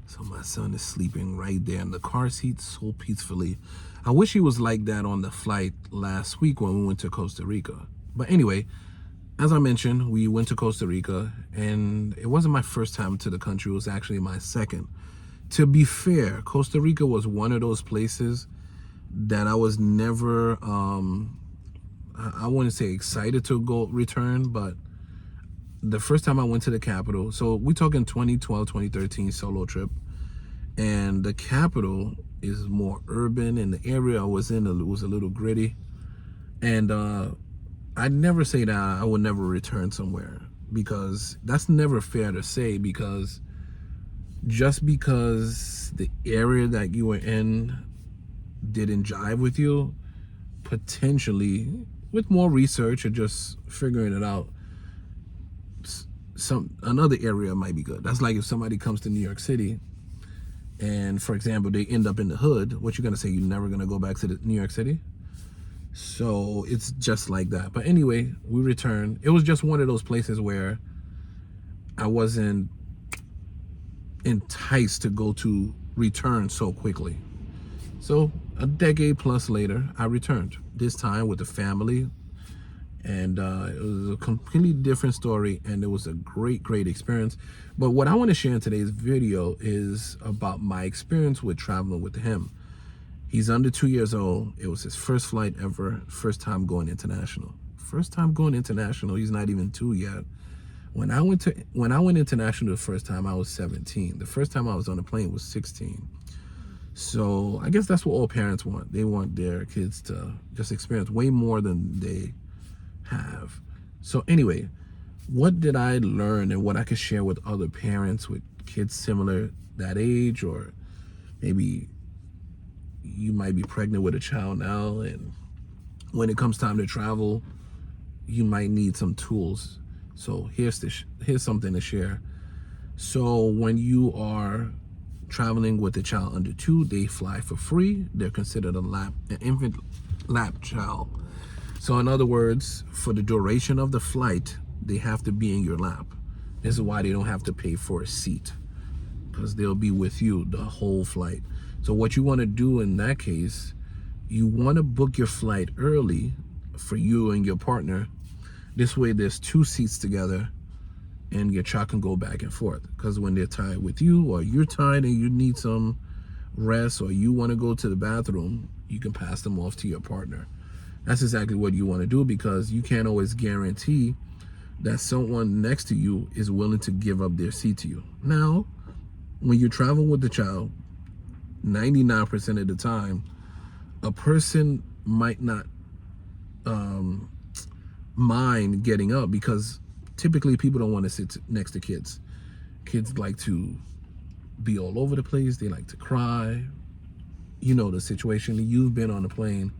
So my son is sleeping right there in the car seat so peacefully. I wish he was like that on the flight last week when we went to Costa Rica. But anyway, as I mentioned, we went to Costa Rica, and it wasn't my first time to the country. It was actually my second. To be fair, Costa Rica was one of those places that I was never, I wouldn't say excited to go return, but the first time I went to the capital, so we talking 2012, 2013 solo trip, and the capital is more urban, and the area I was in was a little gritty, and I'd never say that I would never return somewhere, because that's never fair to say, because just because the area that you were in didn't jive with you, potentially with more research or just figuring it out, another area might be good. That's like if somebody comes to New York City and, for example, they end up in the hood, what you're gonna say, you're never gonna go back to New York City? So it's just like that. But anyway, we returned. It was just one of those places where I wasn't enticed to go to return so quickly. So a decade plus later, I returned, this time with the family, and it was a completely different story, and it was a great experience. But what I want to share in today's video is about my experience with traveling with him. He's under 2 years old. It was his first flight ever, first time going international. First time going international. He's not even 2 yet. When I went international the first time, I was 17. The first time I was on a plane was 16. So I guess that's what all parents want. They want their kids to just experience way more than they have. So anyway, what did I learn and what I could share with other parents with kids similar that age, or maybe you might be pregnant with a child now, and when it comes time to travel, you might need some tools. So here's something to share. So when you are traveling with a child under 2, they fly for free. They're considered an infant lap child. So in other words, for the duration of the flight, they have to be in your lap. This is why they don't have to pay for a seat, because they'll be with you the whole flight. So what you want to do in that case, you want to book your flight early for you and your partner. This way there's 2 seats together, and your child can go back and forth. Because when they're tired with you, or you're tired and you need some rest, or you want to go to the bathroom, you can pass them off to your partner. That's exactly what you want to do, because you can't always guarantee that someone next to you is willing to give up their seat to you. Now, when you travel with the child, 99% of the time, a person might not mind getting up, because typically people don't want to sit next to kids. Kids like to be all over the place. They like to cry. You know the situation. You've been on a plane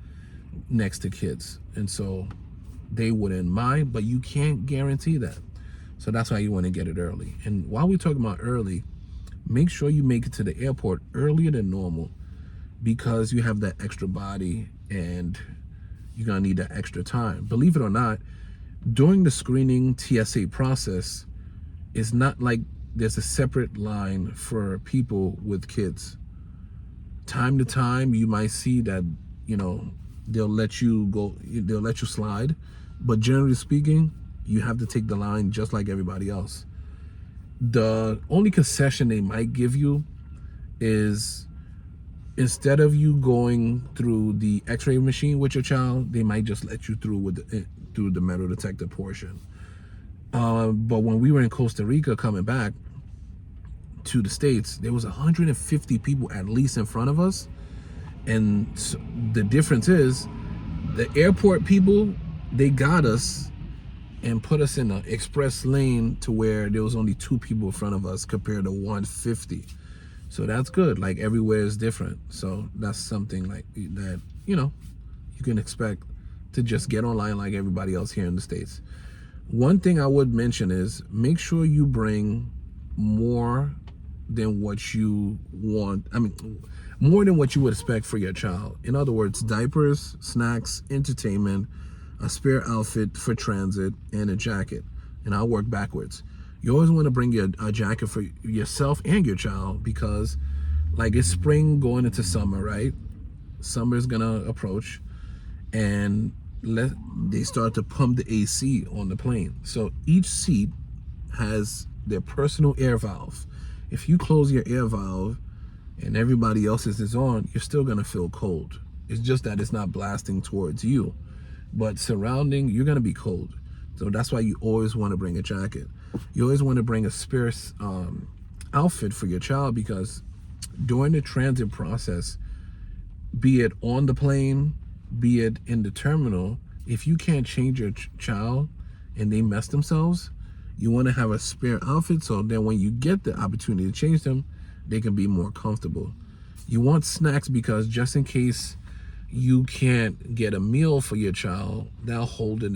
next to kids, and so they wouldn't mind, but you can't guarantee that. So that's why you want to get it early. And while we're talking about early, make sure you make it to the airport earlier than normal, because you have that extra body and you're gonna need that extra time. Believe it or not, during the screening TSA process, it's not like there's a separate line for people with kids. Time to time, you might see that, they'll let you go, they'll let you slide, but generally speaking, you have to take the line just like everybody else. The only concession they might give you is, instead of you going through the x-ray machine with your child, they might just let you through through the metal detector portion. But when we were in Costa Rica coming back to the States, there was 150 people at least in front of us. And so the difference is, the airport people, they got us and put us in an express lane to where there was only 2 people in front of us compared to 150. So that's good. Like, everywhere is different. So that's something like that, you can expect to just get online like everybody else here in the States. One thing I would mention is, make sure you bring more than what you want. I mean, more than what you would expect for your child. In other words, diapers, snacks, entertainment, a spare outfit for transit, and a jacket. And I'll work backwards. You always want to bring a jacket for yourself and your child, because like it's spring going into summer, right? Summer is gonna approach, and they start to pump the AC on the plane. So each seat has their personal air valve. If you close your air valve and everybody else's is on, you're still gonna feel cold. It's just that it's not blasting towards you, but surrounding, you're gonna be cold. So that's why you always want to bring a jacket. You always want to bring a spare outfit for your child, because during the transit process, be it on the plane, be it in the terminal, if you can't change your child and they mess themselves, you want to have a spare outfit, so then when you get the opportunity to change them, they can be more comfortable. You want snacks, because just in case you can't get a meal for your child, they'll hold it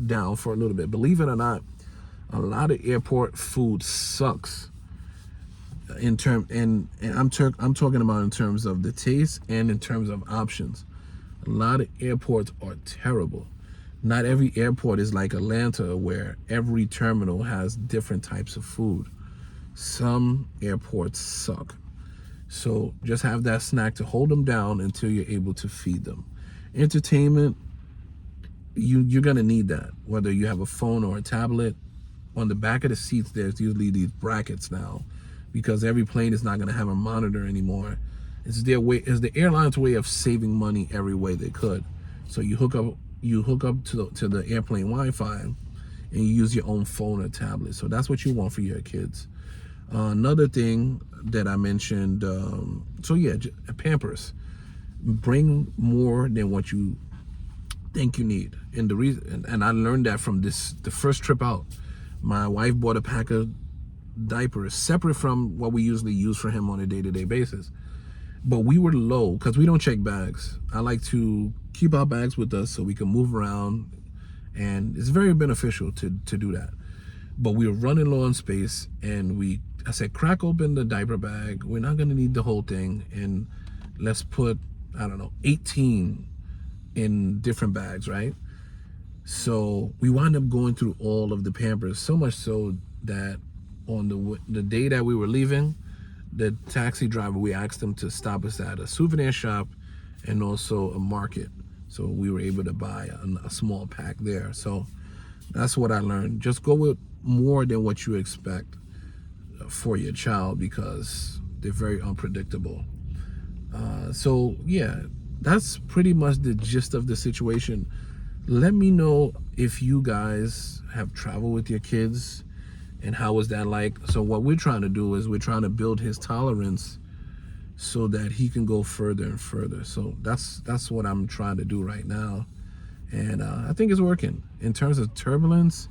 down for a little bit. Believe it or not, a lot of airport food sucks. I'm talking about in terms of the taste and in terms of options. A lot of airports are terrible. Not every airport is like Atlanta, where every terminal has different types of food. Some airports suck. So just have that snack to hold them down until you're able to feed them. Entertainment, you're gonna need that, whether you have a phone or a tablet. On the back of the seats, there's usually these brackets now, because every plane is not gonna have a monitor anymore. It's the airline's way of saving money every way they could. So you hook up to the airplane Wi-Fi, and you use your own phone or tablet. So that's what you want for your kids. Another thing that I mentioned, Pampers. Bring more than what you think you need. And the reason, and I learned that from the first trip out. My wife bought a pack of diapers separate from what we usually use for him on a day-to-day basis. But we were low, because we don't check bags. I like to keep our bags with us so we can move around, and it's very beneficial to do that. But we were running low on space, and I said, crack open the diaper bag. We're not gonna need the whole thing, and let's put, 18 in different bags, right? So we wound up going through all of the Pampers, so much so that on the day that we were leaving, the taxi driver, we asked him to stop us at a souvenir shop and also a market. So we were able to buy a small pack there. So that's what I learned. Just go with more than what you expect for your child, because they're very unpredictable. So yeah, that's pretty much the gist of the situation. Let me know if you guys have traveled with your kids and how was that like. So what we're trying to do is we're trying to build his tolerance so that he can go further and further. So that's what I'm trying to do right now, and I think it's working. In terms of turbulence,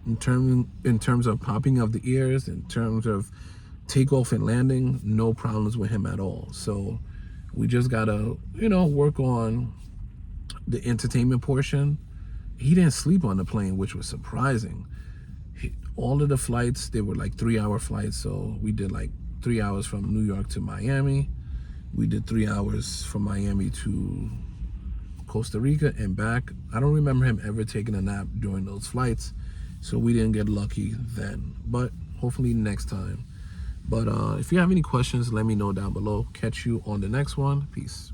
in terms of popping of the ears, in terms of takeoff and landing, no problems with him at all. So we just gotta work on the entertainment portion. He didn't sleep on the plane, which was surprising. All of the flights, they were like 3-hour flights. So we did like 3 hours from New York to Miami. We did 3 hours from Miami to Costa Rica and back. I don't remember him ever taking a nap during those flights, so we didn't get lucky then, but hopefully next time. But if you have any questions, let me know down below. Catch you on the next one. Peace.